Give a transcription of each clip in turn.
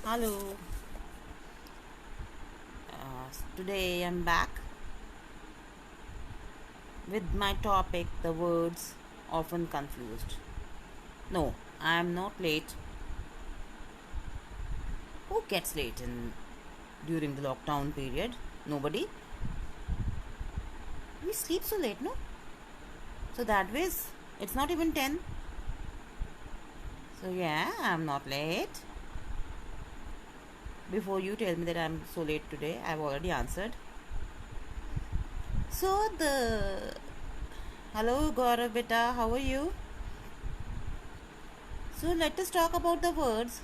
Hello. Today I'm back with my topic the words often confused. No, I am not late. Who gets late in during the lockdown period? Nobody. We sleep so late, no? So that ways it's not even 10. So yeah, I'm not late. Before you tell me that I'm so late today, I've already answered. So the hello Gaurav beta, how are you? So let us talk about the words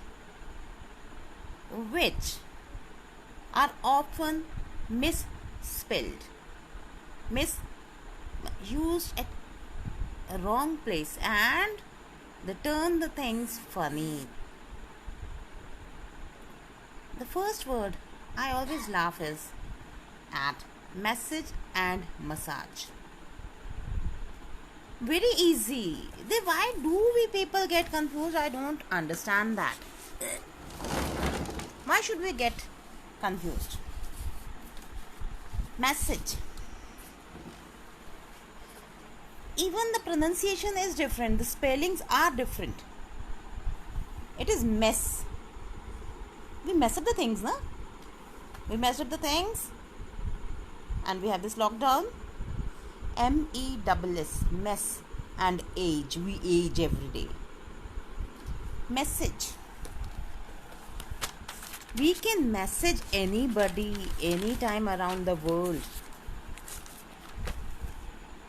which are often misspelled, mis used at a wrong place, and they turn the things funny. The first word I always laugh is at message and massage. Very easy. Why do we people get confused? I don't understand that. Why should we get confused? Message. Even the pronunciation is different, the spellings are different. It is mess. We mess up the things, na? We messed up the things, and we have this lockdown. MESS, mess, and age. We age every day. Message. We can message anybody anytime around the world.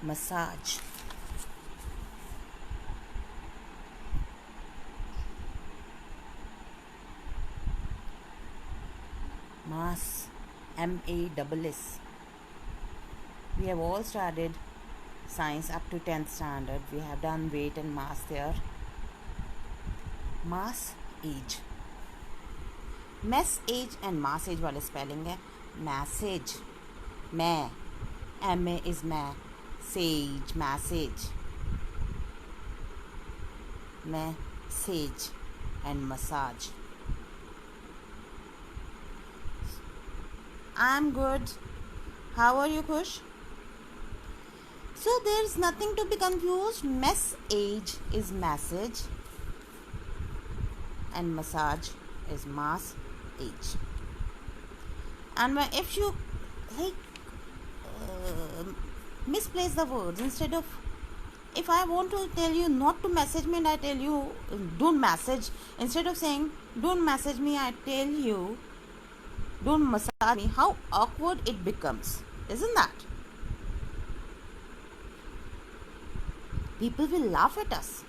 Massage. Mass. MASS. We have all studied science up to 10th standard. We have done weight and mass there. Mass age. Mess age and mass age वाले spelling है message. मैं. MA is मैं. Sage. Message. Message and massage. I'm good. How are you, Kush? So there's nothing to be confused. Mess age is message and massage is mass age. And if you like misplace the words, instead of, if I want to tell you not to message me and I tell you don't message, instead of saying don't message me, I tell you don't massage me, how awkward it becomes, isn't that? People will laugh at us.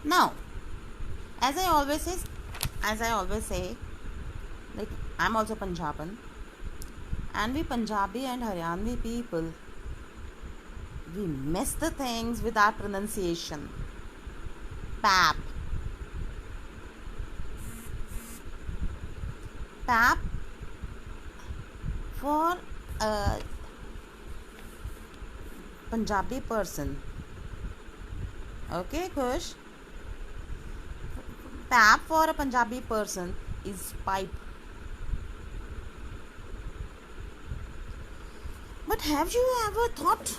Now, as I always say, like I'm also Punjaban, and we Punjabi and Haryanvi people, we mess the things with our pronunciation. Pap. Pap for a Punjabi person. Okay, Kush? Pap for a Punjabi person is pipe. But have you ever thought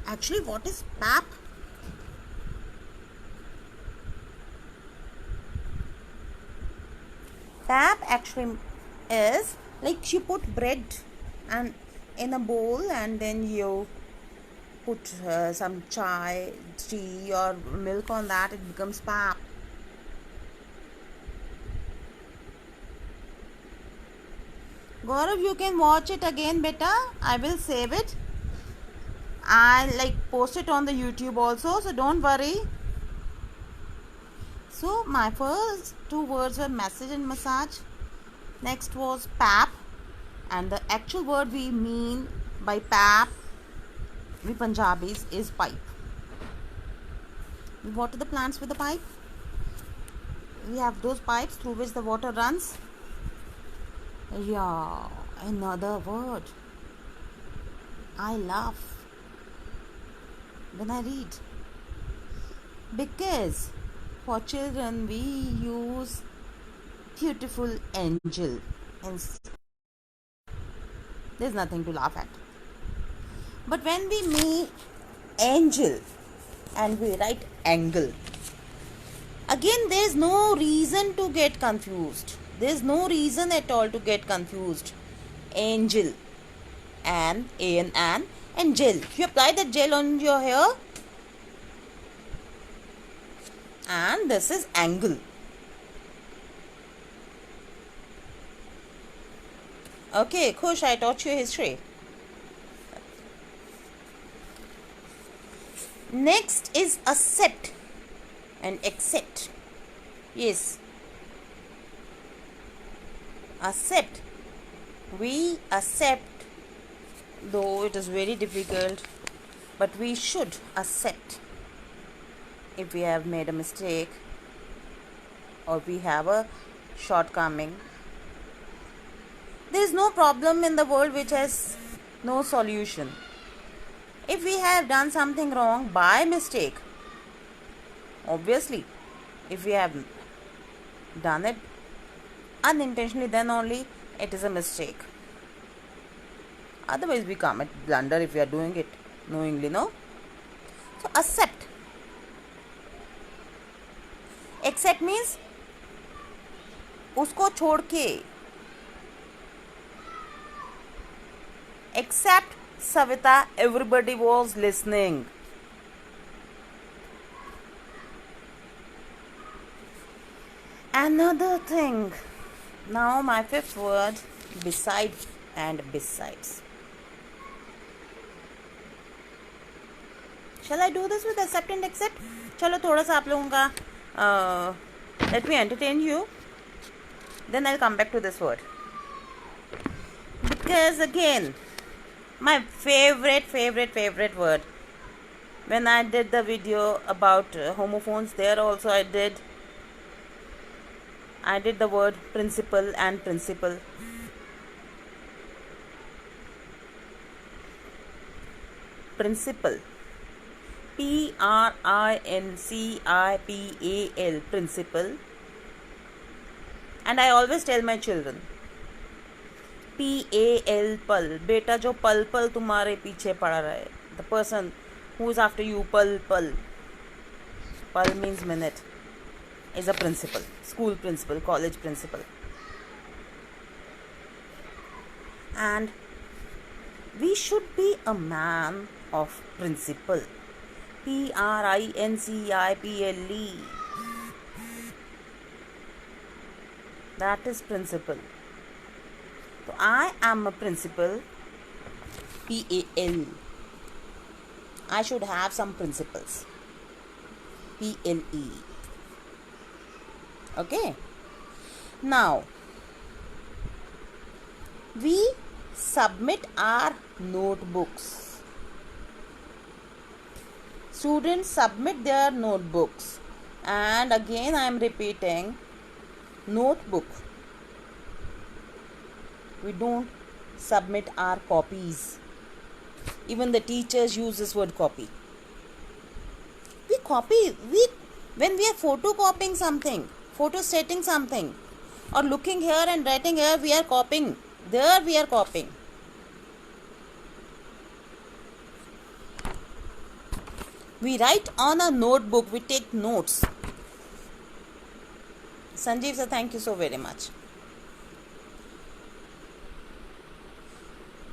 actually what is pap? Pap actually is like you put bread and in a bowl, and then you put some chai, tea or milk on that, it becomes pap. Gaurav, you can watch it again, beta. I will save it. I like post it on the YouTube also, so don't worry. So my first two words were message and massage. Next was pap, and the actual word we mean by pap, we Punjabis, is pipe. We water the plants with the pipe. We have those pipes through which the water runs. Yeah, another word. I laugh when I read, because For children, we use beautiful angel, and there's nothing to laugh at. But when we meet angel and we write angle, again there's no reason to get confused. There's no reason at all to get confused. Angel and and gel. You apply the gel on your hair, and this is angle. Okay, Khush, I taught you history. Next is accept and accept. Yes, accept. We accept, though it is very difficult, but we should accept if we have made a mistake or we have a shortcoming. There is no problem in the world which has no solution. If we have done something wrong by mistake, obviously, if we have done it unintentionally, then only it is a mistake. Otherwise, we commit blunder if we are doing it knowingly, no? So, accept. Accept means उसको छोड़ के. Except Savita, everybody was listening. Another thing. Now my fifth word, beside and besides. Shall I do this with accept and accept? चलो थोड़ा सा आप लोगों का let me entertain you. Then I'll come back to this word. Because again, my favorite word. When I did the video about homophones, there also I did the word principle and principle. Principle. Principal. Principle. And I always tell my children, PAL, pal. बेटा जो पल पल तुम्हारे पीछे पड़ा रहे. The person who is after you, pal pal. Pal means minute. Is a principal. School principal, college principal. And we should be a man of principle. PRINCIPLE. That is principle. So I am a principal. PAL. I should have some principles. PLE. Okay. Now, we submit our notebooks. Students submit their notebooks. And again I am repeating, notebook. We don't submit our copies. Even the teachers use this word copy. We copy. When we are photocopying something, photostating something, or looking here and writing here, we are copying. There we are copying. We write on a notebook. We take notes. Sanjeev sir, thank you so very much.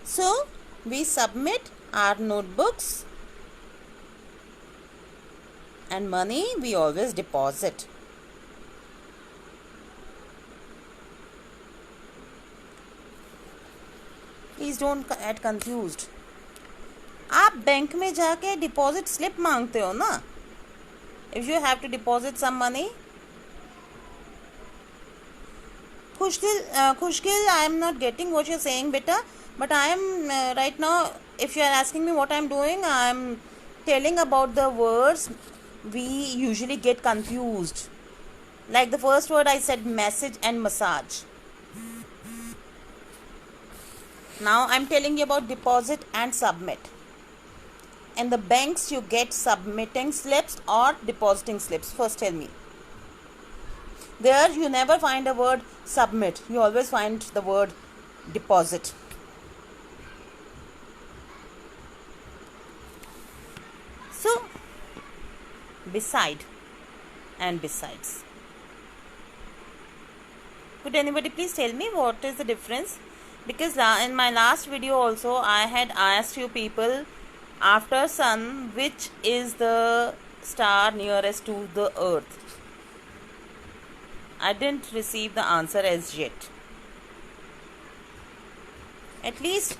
So, we submit our notebooks, and money we always deposit. Please don't get confused. आप bank में जाके deposit slip मांगते हो ना? If you have to deposit some money. Khushkil, I am not getting what you are saying, beta. But I am right now, if you are asking me what I am doing, I am telling about the words we usually get confused. Like the first word I said, message and massage. Now I am telling you about deposit and submit. In the banks you get submitting slips or depositing slips. First tell me, There you never find a word submit, you always find the word deposit. So beside and besides, could anybody please tell me what is the difference? Because in my last video also I had asked you people, after sun which is the star nearest to the earth? I didn't receive the answer as yet. At least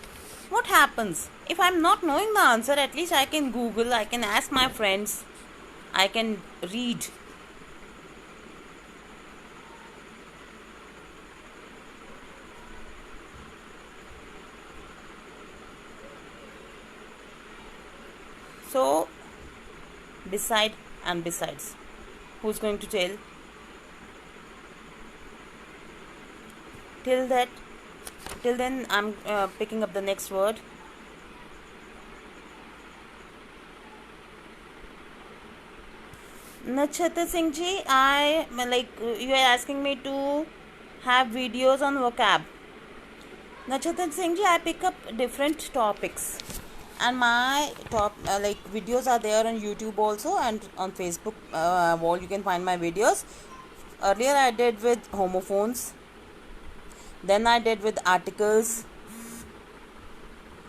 what happens if I'm not knowing the answer? At least I can Google, I can ask my friends, I can read. So beside and besides, who's going to tell? Till then I'm picking up the next word. Nachata Singh ji, I like you are asking me to have videos on vocab. Nachata Singh ji, I pick up different topics, and my top videos are there on YouTube also, and on Facebook wall you can find my videos. Earlier I did with homophones, then I did with articles,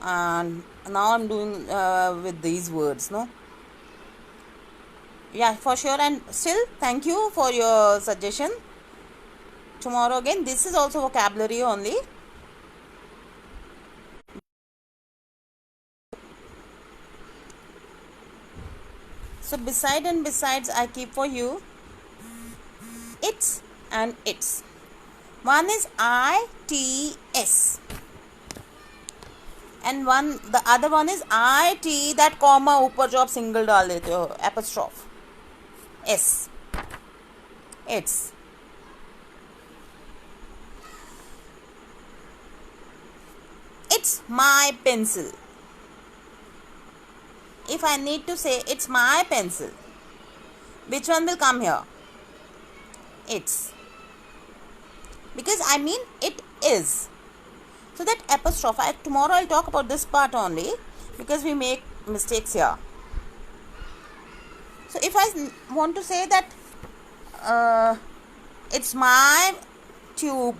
and now I'm doing with these words, no? Yeah, for sure. And still thank you for your suggestion. Tomorrow again, this is also vocabulary only. So beside and besides I keep for you its and its. One is ITS, and the other one is IT, that comma ऊपर जो आप single डाल देते हो, apostrophe S. It's. It's my pencil. If I need to say it's my pencil, which one will come here? It's. Because I mean it is. So that apostrophe, tomorrow I'll talk about this part only, because we make mistakes here. So if I want to say that it's my tube,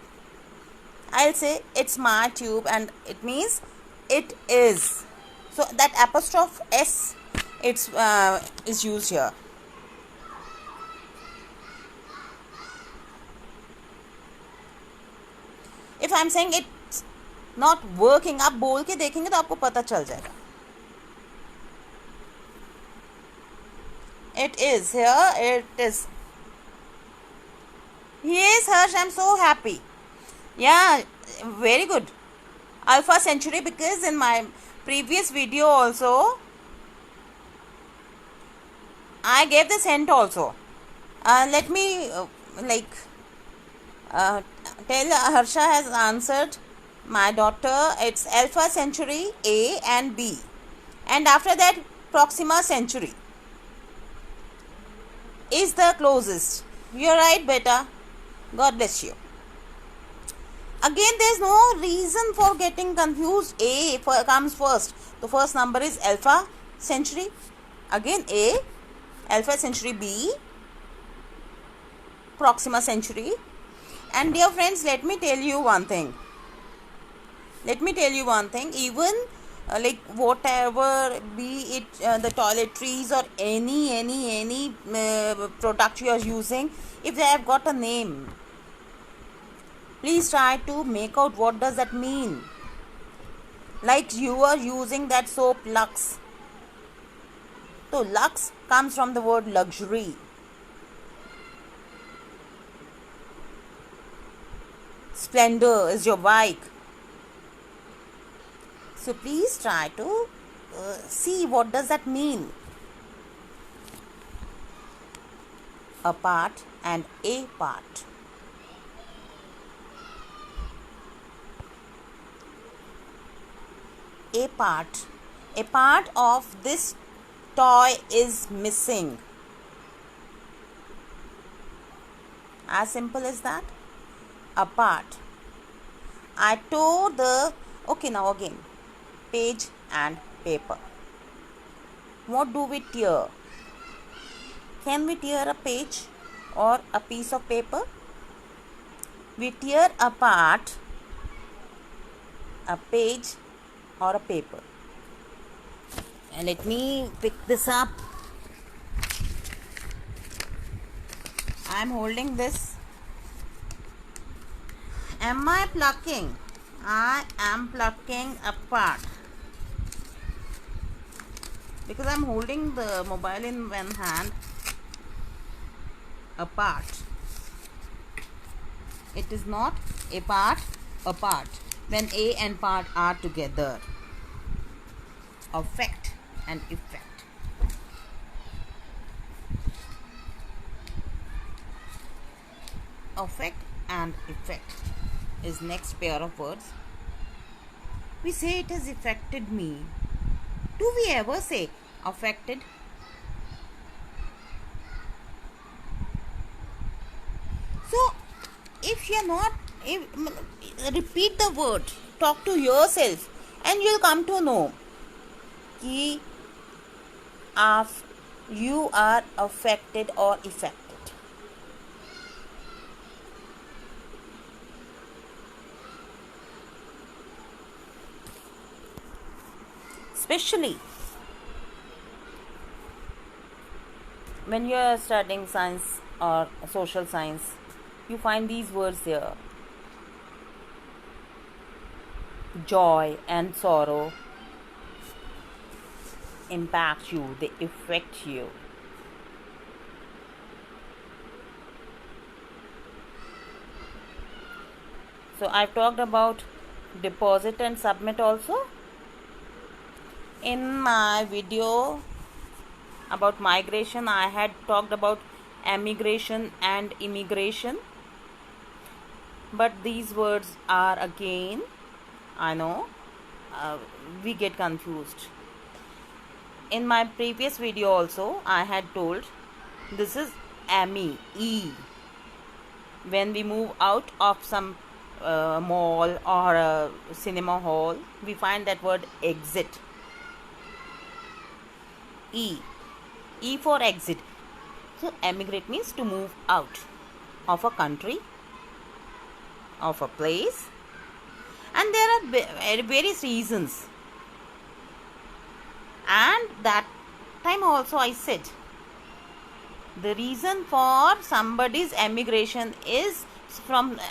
I'll say it's my tube, and it means it is. So that apostrophe S, it's is used here. If I'm saying it's not working, आप बोल के देखेंगे तो आपको पता चल जाएगा. It is here. It is. Yes, Harsh, I'm so happy. Yeah, very good. Alpha Century, because in my previous video also I gave this hint also. Let me tell Harsha has answered my daughter. It's Alpha Century A and B, and after that Proxima Century is the closest. You're right, beta. God bless you. Again, there's no reason for getting confused. A comes first. The first number is Alpha Century. Again A, Alpha Century B, Proxima Century. And dear friends, let me tell you one thing. Even whatever, be it the toiletries or any product you are using, if they have got a name, please try to make out what does that mean. Like you are using that soap Lux. So Lux comes from the word luxury. Splendor is your bike. So please try to see what does that mean. A part and a part. A part of this toy is missing. As simple as that. Apart. I tore the, okay, now again, page and paper. What do we tear? Can we tear a page or a piece of paper? We tear apart a page or a paper. And let me pick this up. I am holding this. Am I plucking? I am plucking apart. Because I am holding the mobile in one hand. Apart. It is not a part, apart. When a and part are together. Affect and effect. Affect and effect is next pair of words. We say it has affected me. Do we ever say affected? So, if you are not, repeat the word, talk to yourself, and you will come to know कि you are affected or affected. Especially when you are studying science or social science, you find these words here. Joy and sorrow impact you, they affect you. So I've talked about deposit and submit also. In my video about migration, I had talked about emigration and immigration. But these words are again, I know, we get confused. In my previous video also, I had told this is EMI, E. When we move out of some mall or a cinema hall, we find that word exit. E. E for exit. So emigrate means to move out of a country, of a place, and there are various reasons. And that time also I said the reason for somebody's emigration is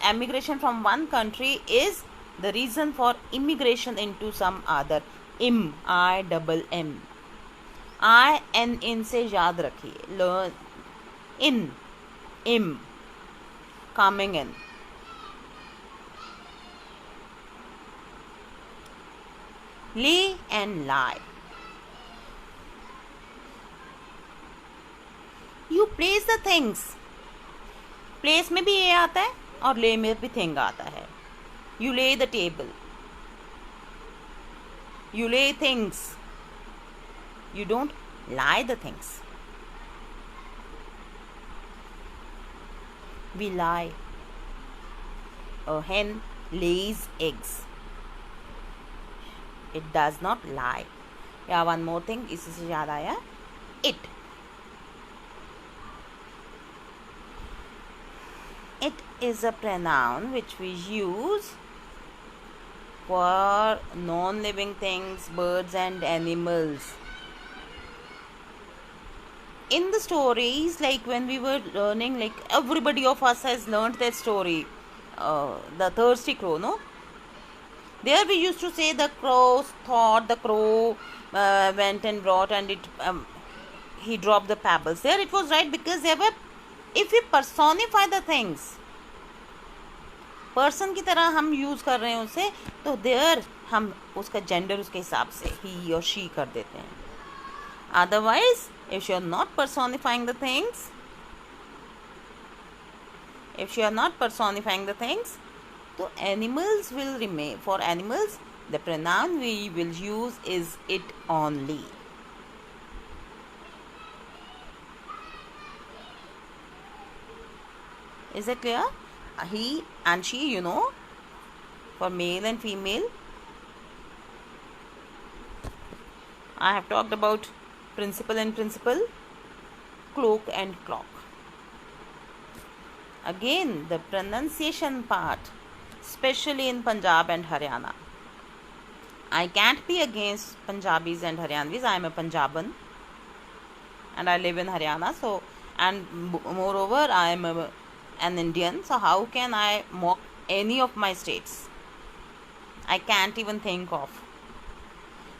emigration from one country is the reason for immigration into some other. IMM IN से याद रखिए. Learn in coming in. Lay and lie. You place the things. Place में भी ये आता है और lay में भी thing आता है. You lay the table. You lay things. You don't lie the things. We lie. A hen lays eggs. It does not lie. Yeah, one more thing. इससे याद आया. It. It is a pronoun which we use for non-living things, birds and animals. In the stories, like when we were learning, like everybody of us has learned that story, the thirsty crow, no? There we used to say the crow thought, the crow went and brought, and he dropped the pebbles. There it was right because there were, if we personify the things, person की तरह हम use कर रहे हैं उसे, तो there हम उसका जेंडर उसके हिसाब से ही और शी कर देते हैं. Otherwise if you are not personifying the things, so animals will remain. For animals, the pronoun we will use is it only. Is it clear? He and she, for male and female. I have talked about principal and principal, cloak and clock. Again, the pronunciation part, especially in Punjab and Haryana. I can't be against Punjabis and Haryanvis. I am a Punjaban and I live in Haryana. So, and moreover, I am an Indian. So, how can I mock any of my states? I can't even think of.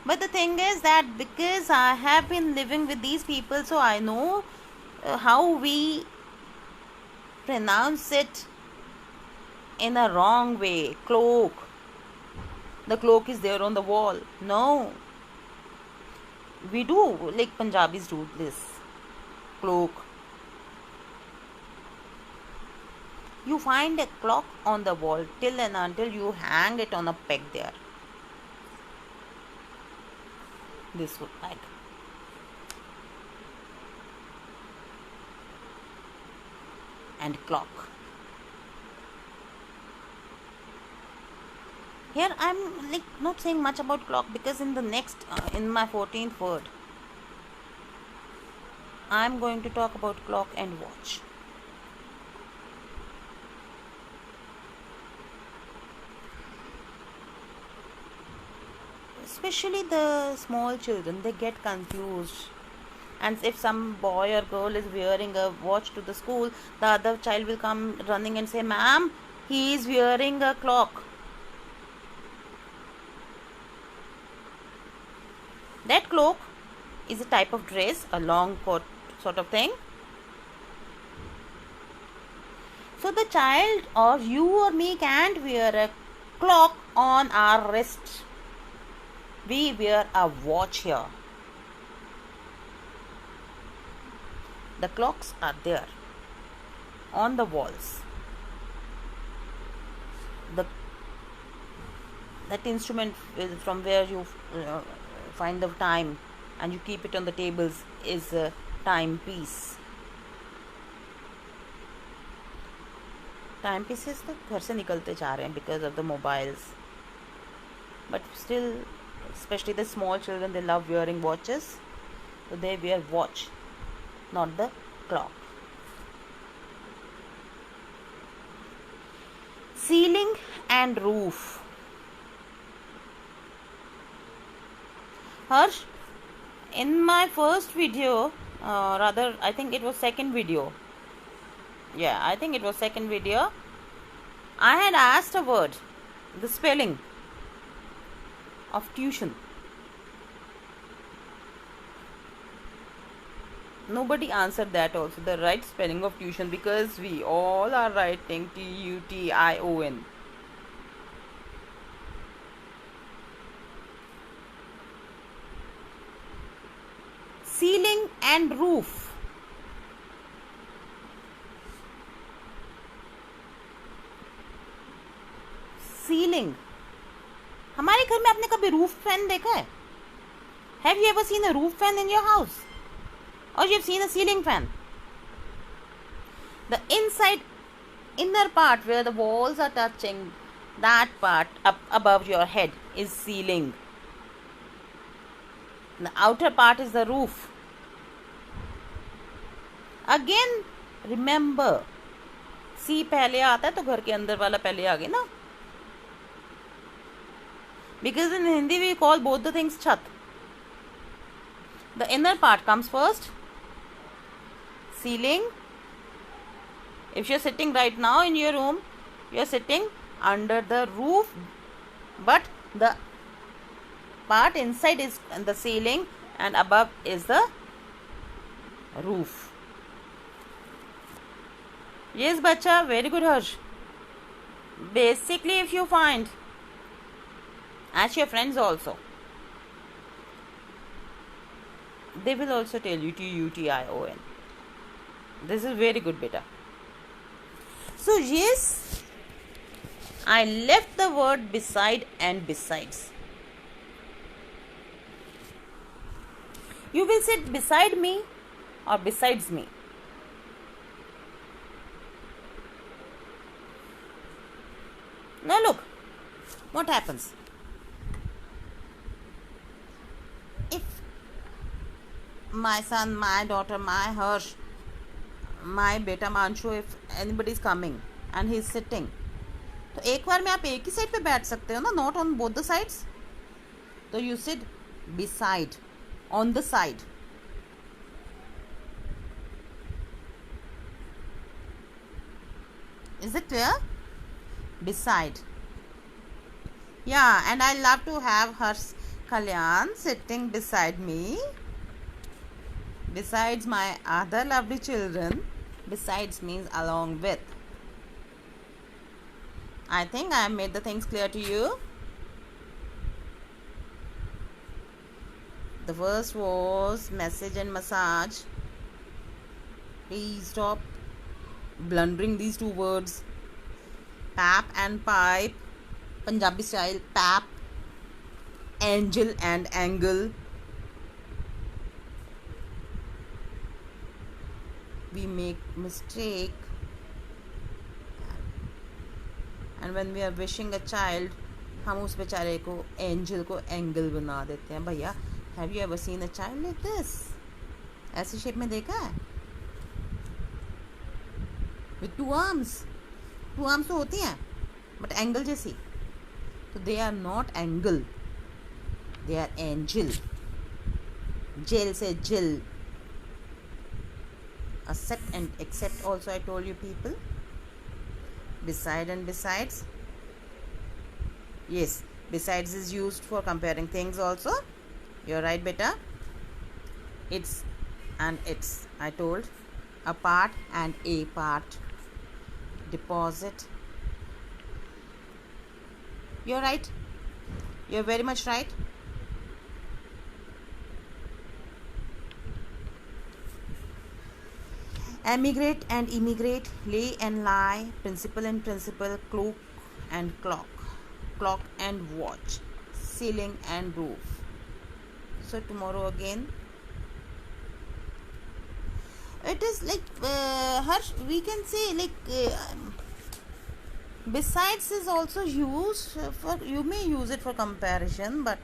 But the thing is that because I have been living with these people, so I know how we pronounce it in a wrong way. Cloak. The cloak is there on the wall. No. We do, like Punjabis do this. Cloak. You find a clock on the wall till and until you hang it on a peg there. This would like. And clock. Here I'm like not saying much about clock because in the next, in my 14th word, I'm going to talk about clock and watch. Especially the small children, they get confused. And if some boy or girl is wearing a watch to the school, the other child will come running and say, "Ma'am, he is wearing a clock." That cloak is a type of dress, a long coat sort of thing. So the child or you or me can't wear a clock on our wrist. We wear a watch here. The clocks are there on the walls. That instrument from where you find the time and you keep it on the tables is a timepiece. Timepieces तो घर से निकलते जा रहे हैं because of the mobiles. But still, especially the small children, they love wearing watches. So they wear watch, not the clock. Ceiling and roof. Harsh, in my first video, rather I think it was second video. Yeah, I think it was second video. I had asked a word, the spelling of tuition. Nobody answered that also, the right spelling of tuition, because we all are writing Tution. Ceiling and roof. Ceiling. हमारे घर में आपने कभी roof fan देखा है? Have you ever seen a roof fan in your house? Or you have seen a ceiling fan? The inner part where the walls are touching, that part up above your head is ceiling. The outer part is the roof. Again, remember, C पहले आता है तो घर के अंदर वाला पहले आ गया ना? Because in Hindi we call both the things chat. The inner part comes first. Ceiling. If you're sitting right now in your room, you're sitting under the roof, but the part inside is the ceiling and above is the roof. Yes, bacha, very good, Harsh. Basically, if you find, ask your friends also. They will also tell you Tution. This is very good, beta. So, yes, I left the word beside and besides. You will sit beside me or besides me. Now look, what happens? If my son, my daughter, my Harsh, my beta Manshu, if anybody is coming and he is sitting, तो एक बार में आप एक ही side पे बैठ सकते हो ना, not on both the sides. तो you sit beside, on the side. Is it clear? Beside. Yeah, and I love to have Harsh Kalyan sitting beside me. Besides my other lovely children. Besides means along with. I think I have made the things clear to you. The first was message and massage. Please stop blundering these two words. Pap and pipe. Punjabi style. Pap. Angel and angle. We make mistake. And when we are wishing a child, हम उस बेचारे को angel को angle बना देते हैं. भैया, have you ever seen a child like this? ऐसी शेप में देखा है? विथ टू आर्म्स तो होती हैं बट एंगल जैसी. तो they are not angle, they are angel. जेल से जिल. Accept and accept also I told you people. Beside and besides. Yes, besides is used for comparing things also. You're right, beta. It's and it's, I told. A part and a part. Deposit. You're right. You're very much right. Emigrate and immigrate, lay and lie, principal and principal, cloak and clock, clock and watch, ceiling and roof. So tomorrow again. It is like Harsh, we can say like besides is also used for, you may use it for comparison, but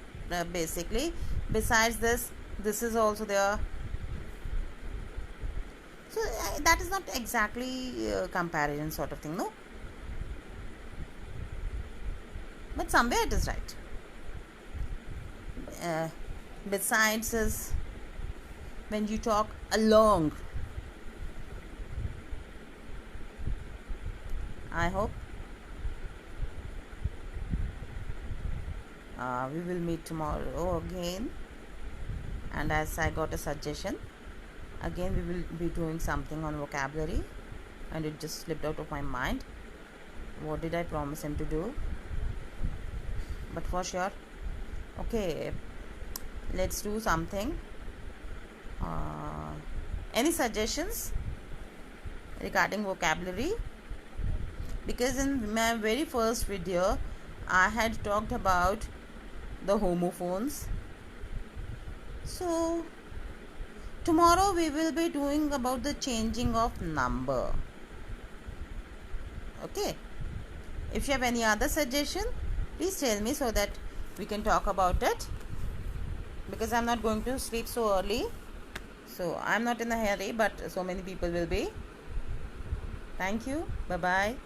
basically besides this is also there. So that is not exactly comparison sort of thing, no? But somewhere it is right. Besides is when you talk along. I hope we will meet tomorrow again. And as I got a suggestion, again we will be doing something on vocabulary, and it just slipped out of my mind. What did I promise him to do? But for sure, okay, let's do something. Any suggestions regarding vocabulary? Because in my very first video I had talked about the homophones. So tomorrow we will be doing about the changing of number. Okay, if you have any other suggestion, please tell me so that we can talk about it, because I'm not going to sleep so early. So I'm not in a hurry, but so many people will be. Thank you. Bye bye.